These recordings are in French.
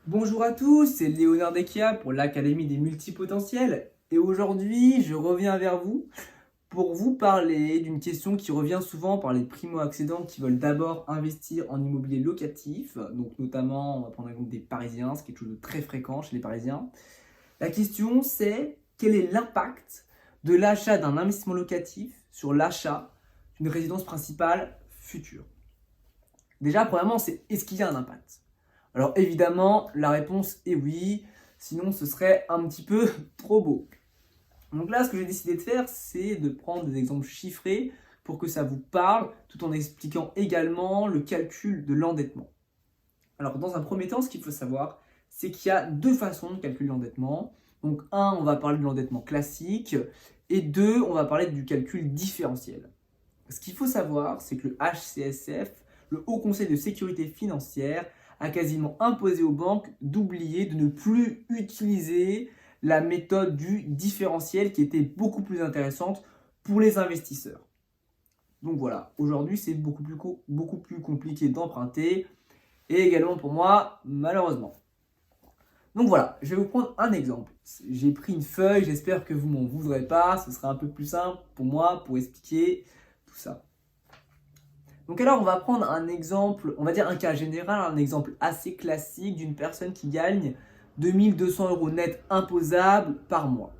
Bonjour à tous, c'est Léonard Dekia pour l'Académie des multipotentiels et aujourd'hui je reviens vers vous pour vous parler d'une question qui revient souvent par les primo-accédants qui veulent d'abord investir en immobilier locatif, donc notamment on va prendre l'exemple des Parisiens, c'est quelque chose de très fréquent chez les Parisiens. La question c'est quel est l'impact de l'achat d'un investissement locatif sur l'achat d'une résidence principale future? Déjà, premièrement, c'est est-ce qu'il y a un impact? Alors évidemment, la réponse est oui, sinon ce serait un petit peu trop beau. Donc là, ce que j'ai décidé de faire, c'est de prendre des exemples chiffrés pour que ça vous parle, tout en expliquant également le calcul de l'endettement. Alors dans un premier temps, ce qu'il faut savoir, c'est qu'il y a deux façons de calculer l'endettement. Donc un, on va parler de l'endettement classique, et deux, on va parler du calcul différentiel. Ce qu'il faut savoir, c'est que le HCSF, le Haut Conseil de sécurité financière, a quasiment imposé aux banques d'oublier de ne plus utiliser la méthode du différentiel qui était beaucoup plus intéressante pour les investisseurs. Donc voilà, aujourd'hui c'est beaucoup plus compliqué d'emprunter et également pour moi, malheureusement. Donc voilà, je vais vous prendre un exemple. J'ai pris une feuille, j'espère que vous m'en voudrez pas, ce sera un peu plus simple pour moi pour expliquer tout ça. Donc alors on va prendre un exemple, on va dire un cas général, un exemple assez classique d'une personne qui gagne 2200 euros net imposables par mois.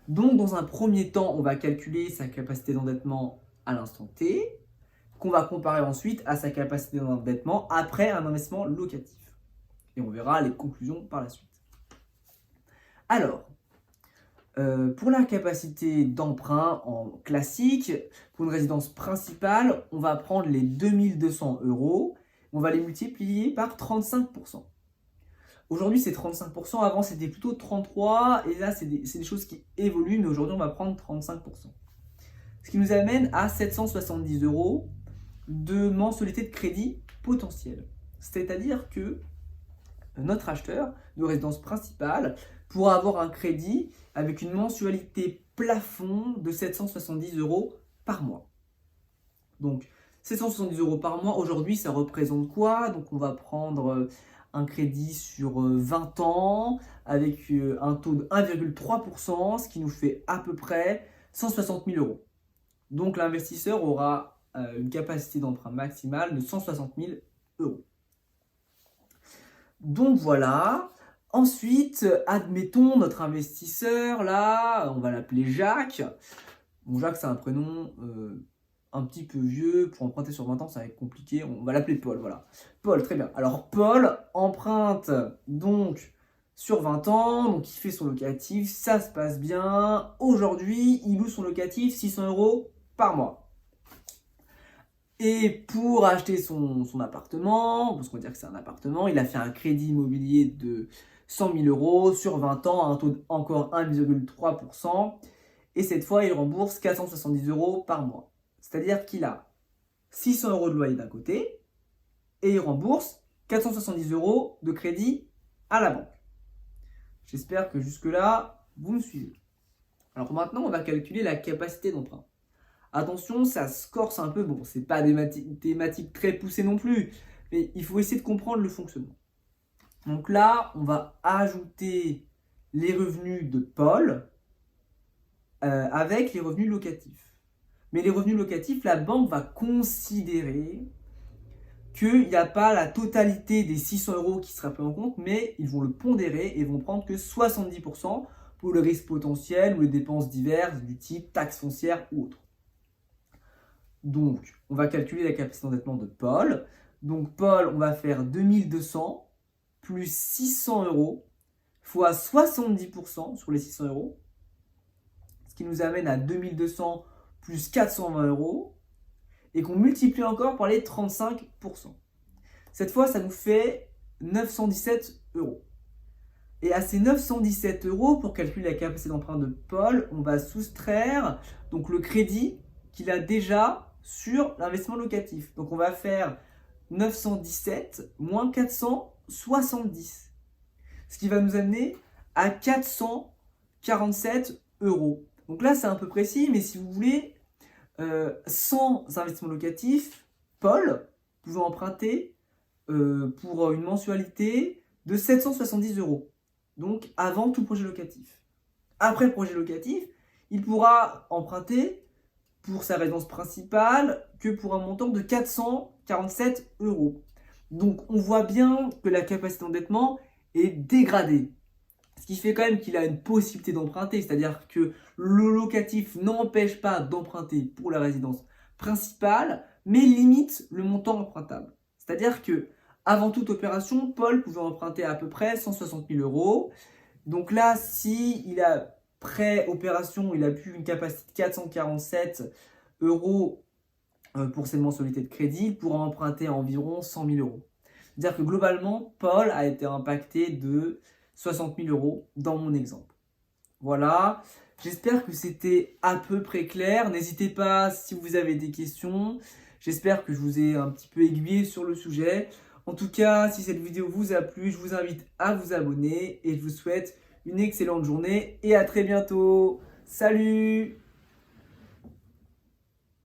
Donc dans un premier temps, on va calculer sa capacité d'endettement à l'instant T, qu'on va comparer ensuite à sa capacité d'endettement après un investissement locatif. Et on verra les conclusions par la suite. Alors, pour la capacité d'emprunt en classique, pour une résidence principale, on va prendre les 2200 euros, on va les multiplier par 35%. Aujourd'hui, c'est 35%, avant c'était plutôt 33%, et là, c'est des choses qui évoluent, mais aujourd'hui, on va prendre 35%. Ce qui nous amène à 770 euros de mensualité de crédit potentiel. C'est-à-dire que notre acheteur de résidence principale pourra avoir un crédit avec une mensualité plafond de 770 euros par mois. Donc 770 euros par mois, aujourd'hui ça représente quoi? Donc on va prendre un crédit sur 20 ans avec un taux de 1,3%, ce qui nous fait à peu près 160 000 euros. Donc l'investisseur aura une capacité d'emprunt maximale de 160 000 euros. Donc voilà. Ensuite, admettons notre investisseur, là, on va l'appeler Jacques. Bon, Jacques, c'est un prénom un petit peu vieux. Pour emprunter sur 20 ans, ça va être compliqué. On va l'appeler Paul, voilà. Paul, très bien. Alors, Paul emprunte donc sur 20 ans, donc il fait son locatif, ça se passe bien. Aujourd'hui, il loue son locatif 600 euros par mois. Et pour acheter son appartement, parce qu'on va dire que c'est un appartement, il a fait un crédit immobilier de 100 000 euros sur 20 ans à un taux de encore 1,3%. Et cette fois, il rembourse 470 euros par mois. C'est-à-dire qu'il a 600 euros de loyer d'un côté et il rembourse 470 euros de crédit à la banque. J'espère que jusque-là, vous me suivez. Alors maintenant, on va calculer la capacité d'emprunt. Attention, ça se corse un peu. Bon, c'est pas des thématiques très poussées non plus, mais il faut essayer de comprendre le fonctionnement. Donc là, on va ajouter les revenus de Paul avec les revenus locatifs. Mais les revenus locatifs, la banque va considérer qu'il n'y a pas la totalité des 600 euros qui sera pris en compte, mais ils vont le pondérer et vont prendre que 70% pour le risque potentiel ou les dépenses diverses du type taxe foncière ou autre. Donc, on va calculer la capacité d'endettement de Paul. Donc, Paul, on va faire 2200 plus 600 euros fois 70% sur les 600 euros. Ce qui nous amène à 2200 plus 420 euros. Et qu'on multiplie encore par les 35%. Cette fois, ça nous fait 917 euros. Et à ces 917 euros, pour calculer la capacité d'emprunt de Paul, on va soustraire donc le crédit qu'il a déjà sur l'investissement locatif. Donc on va faire 917 moins 470. Ce qui va nous amener à 447 euros. Donc là, c'est un peu précis, mais si vous voulez, sans investissement locatif, Paul pouvait emprunter pour une mensualité de 770 euros. Donc avant tout projet locatif. Après le projet locatif, il pourra emprunter pour sa résidence principale que pour un montant de 447 euros. Donc on voit bien que la capacité d'endettement est dégradée. Ce qui fait quand même qu'il a une possibilité d'emprunter, c'est-à-dire que le locatif n'empêche pas d'emprunter pour la résidence principale, mais limite le montant empruntable. C'est-à-dire que avant toute opération, Paul pouvait emprunter à peu près 160 000 euros. Donc là, si il a pré-opération, il a pu une capacité de 447 euros pour ses mensualités de crédit, il pourra emprunter à environ 100 000 euros. C'est-à-dire que globalement, Paul a été impacté de 60 000 euros dans mon exemple. Voilà, j'espère que c'était à peu près clair. N'hésitez pas si vous avez des questions. J'espère que je vous ai un petit peu aiguillé sur le sujet. En tout cas, si cette vidéo vous a plu, je vous invite à vous abonner et je vous souhaite une excellente journée et à très bientôt. Salut!